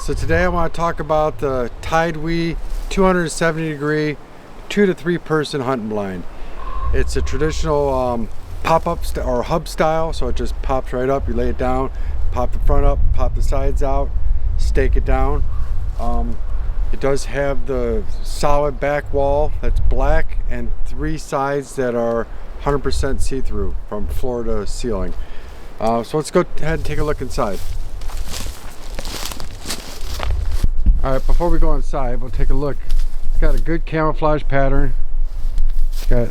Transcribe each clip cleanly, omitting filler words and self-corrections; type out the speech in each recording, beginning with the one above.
So today I want to talk about the Tidewe 270 degree 2 to 3 person hunting blind. It's a traditional pop-up or hub style, so it just pops right up. You lay it down, pop the front up, pop the sides out, stake it down. It does have the solid back wall that's black and 3 sides that are 100% see-through from floor to ceiling. So let's go ahead and take a look inside. Alright, before we go inside, we'll take a look. It's got a good camouflage pattern. It's got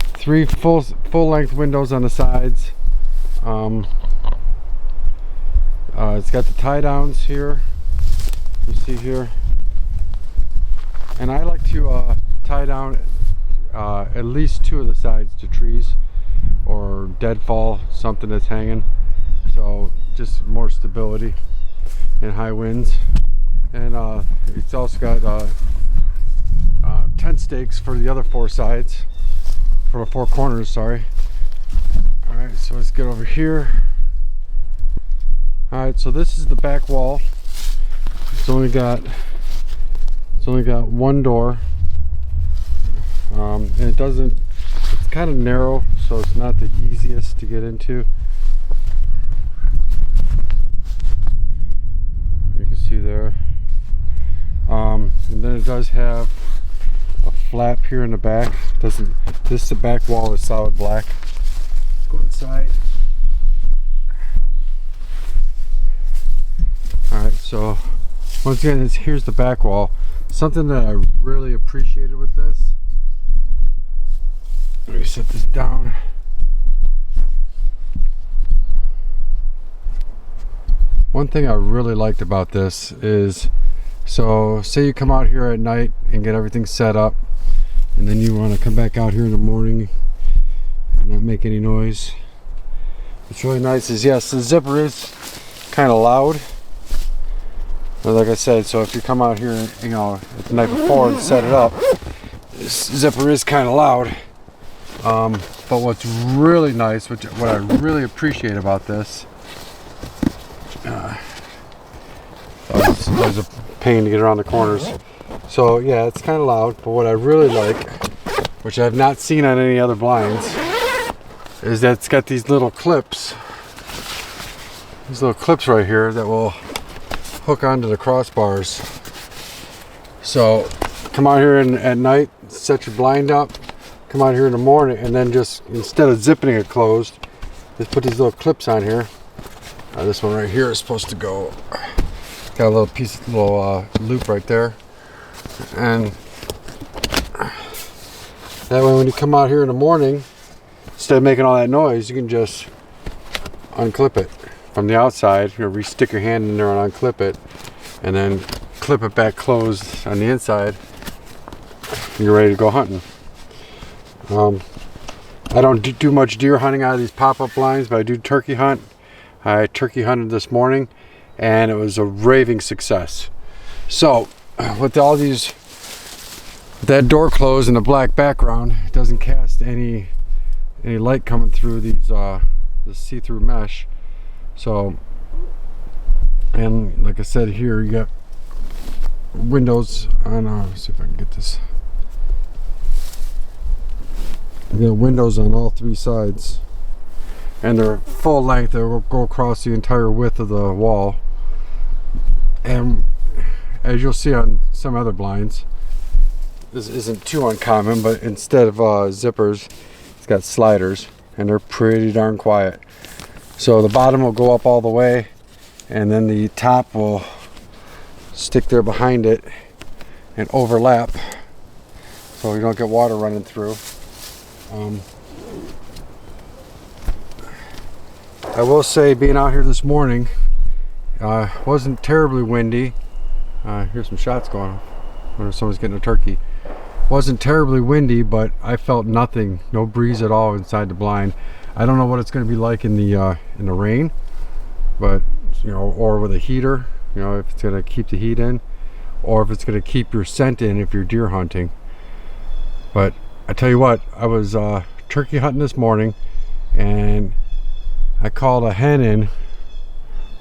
3 full-length windows on the sides. It's got the tie downs here. You see here. And I like to tie down at least 2 of the sides to trees or deadfall, something that's hanging. So just more stability in high winds. And it's also got tent stakes for the other 4 sides, for the 4 corners, sorry. Alright, so let's get over here. Alright, so this is the back wall. It's only got 1 door. And it's kind of narrow, so it's not the easiest to get into. You can see there. And then it does have a flap here in the back. The back wall is solid black. Let's go inside. Alright, so once again, here's the back wall. Something that I really appreciated with this. Let me set this down. One thing I really liked about this is, so say you come out here at night and get everything set up, and then you want to come back out here in the morning and not make any noise. What's really nice is, yes, the zipper is kind of loud. But like I said, so if you come out here, you know, the night before and set it up, this zipper is kind of loud. But what's really nice, what I really appreciate about this, there's a pain to get around the corners. So yeah, it's kind of loud, but what I really like, which I've not seen on any other blinds, is that it's got these little clips. These little clips right here that will hook onto the crossbars. So come out here at night, set your blind up, come out here in the morning, and then just, instead of zipping it closed, just put these little clips on here. This one right here is supposed to go, got a little loop right there, and that way when you come out here in the morning, instead of making all that noise, you can just unclip it from the outside. You know, re-stick your hand in there and unclip it, and then clip it back closed on the inside, and you're ready to go hunting. I don't do much deer hunting out of these pop-up blinds, but I do turkey hunt. I turkey hunted this morning, and it was a raving success. So with all these, that door closed and the black background, it doesn't cast any light coming through these the see-through mesh. So, and like I said, here you got windows on, let's see if I can get this. You got windows on all 3 sides, and they're full length. They will go across the entire width of the wall. And as you'll see on some other blinds, this isn't too uncommon, but instead of zippers, it's got sliders, and they're pretty darn quiet. So the bottom will go up all the way, and then the top will stick there behind it and overlap, so you don't get water running through. I will say, being out here this morning, wasn't terribly windy. Here's some shots going on. I wonder if someone's getting a turkey. Wasn't terribly windy, but I felt nothing, no breeze at all inside the blind. I don't know what it's going to be like in the rain, but you know, or with a heater, you know, if it's going to keep the heat in, or if it's going to keep your scent in if you're deer hunting. But I tell you what, I was turkey hunting this morning, and I called a hen in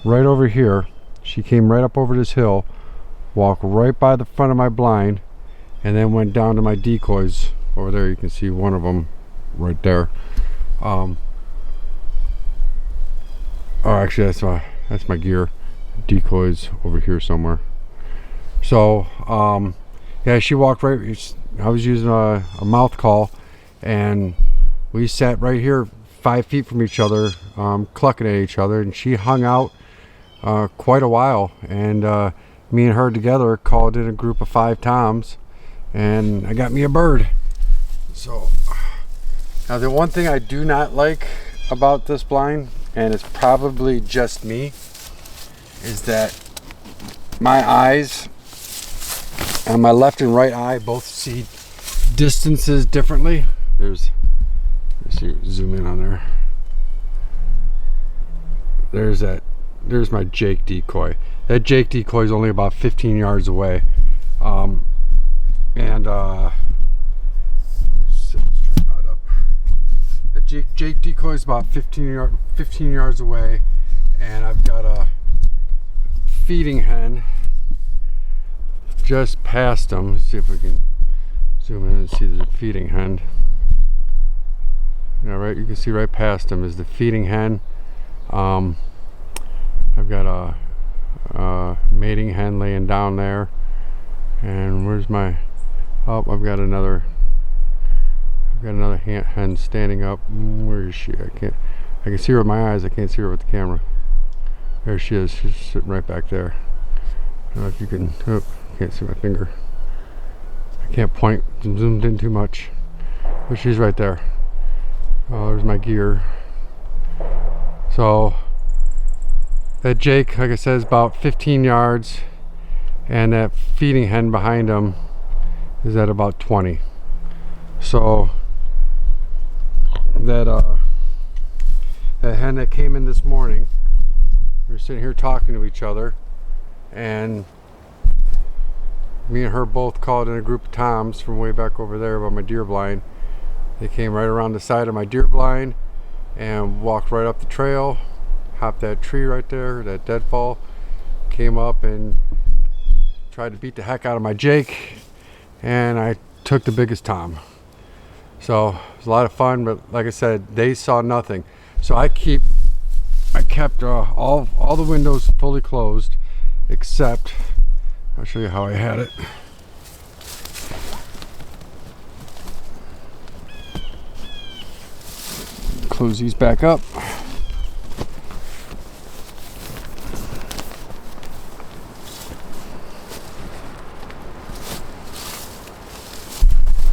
right over here, She came right up over this hill, walked right by the front of my blind, and then went down to my decoys over there. You can see one of them right there. Oh, actually, that's my gear. Decoys over here somewhere. So yeah, she walked right. I was using a mouth call, and we sat right here 5 feet from each other, clucking at each other, and she hung out quite a while, and me and her together called in a group of 5 toms, and I got me a bird. So now the one thing I do not like about this blind, and it's probably just me, is that my eyes and my left and right eye both see distances differently. Let's see, zoom in on there. There's my Jake decoy. That Jake decoy is only about 15 yards away. The Jake decoy is about 15 yards away, and I've got a feeding hen just past him. Let's see if we can zoom in and see the feeding hen. Yeah, right, you can see right past him is the feeding hen. I've got a mating hen laying down there, and where's my, oh, I've got another hen standing up. Where is she? I can see her with my eyes, I can't see her with the camera. There she is. She's sitting right back there. I don't know if you can, oh, can't see my finger. I can't point, zoomed in too much, but she's right there. Oh, there's my gear. So that Jake, like I said, is about 15 yards, and that feeding hen behind him is at about 20. So that hen that came in this morning, we were sitting here talking to each other, and me and her both called in a group of toms from way back over there by my deer blind. They came right around the side of my deer blind and walked right up the trail, hopped that tree right there, that deadfall, came up and tried to beat the heck out of my Jake, and I took the biggest tom. So it was a lot of fun, but like I said, they saw nothing. So I kept all the windows fully closed, except, I'll show you how I had it. Close these back up.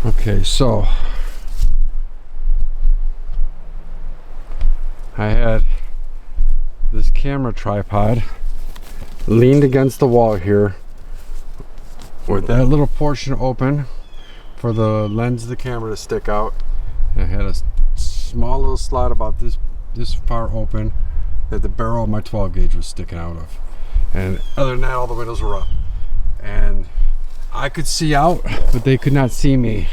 Okay, so I had this camera tripod leaned against the wall here with that little portion open for the lens of the camera to stick out. And I had a small little slot about this far open that the barrel of my 12 gauge was sticking out of. And other than that, all the windows were up. And I could see out, but they could not see me.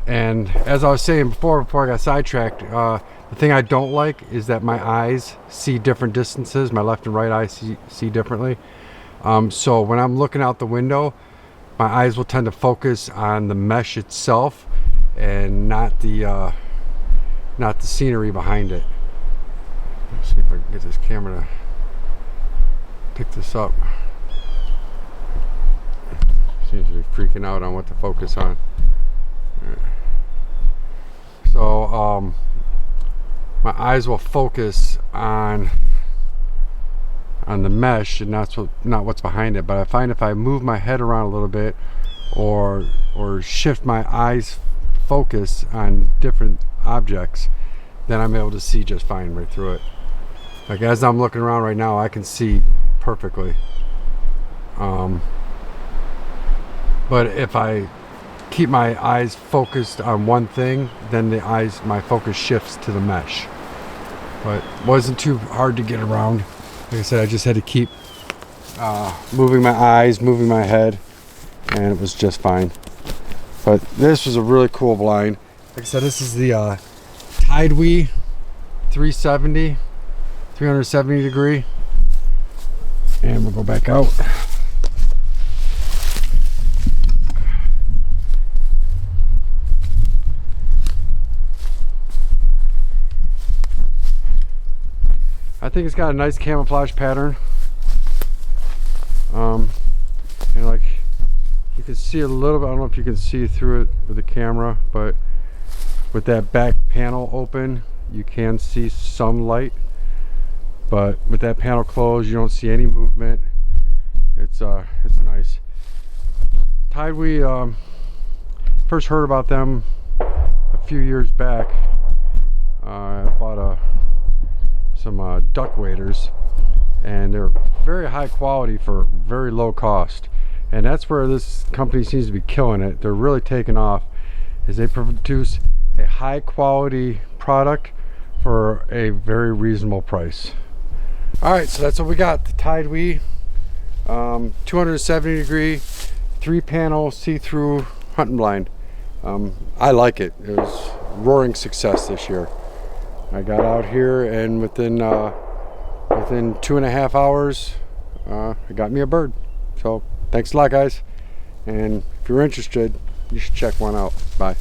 And as I was saying before I got sidetracked, the thing I don't like is that my eyes see different distances. My left and right eye see differently. So when I'm looking out the window, my eyes will tend to focus on the mesh itself and not the scenery behind it. Let's see if I can get this camera to pick this up. Seems to be freaking out on what to focus on. So my eyes will focus on the mesh and not what's behind it. But I find if I move my head around a little bit or shift my eyes focus on different objects, then I'm able to see just fine right through it. Like as I'm looking around right now, I can see perfectly. But if I keep my eyes focused on one thing, then my focus shifts to the mesh. But it wasn't too hard to get around. Like I said, I just had to keep moving my eyes, moving my head, and it was just fine. But this was a really cool blind. Like I said, this is the Tidewe 370 degree. And we'll go back out. I think it's got a nice camouflage pattern. And like you can see a little bit, I don't know if you can see through it with the camera, but with that back panel open, you can see some light. But with that panel closed, you don't see any movement. It's nice. Tidewe, first heard about them a few years back. I bought some duck waders, and they're very high quality for very low cost. And that's where this company seems to be killing it. They're really taking off, is they produce a high quality product for a very reasonable price. All right, so that's what we got. The Tidewe 270 degree 3-panel see-through hunting blind. I like it. It was roaring success this year. I got out here, and within 2.5 hours, it got me a bird. So thanks a lot, guys. And if you're interested, you should check one out. Bye.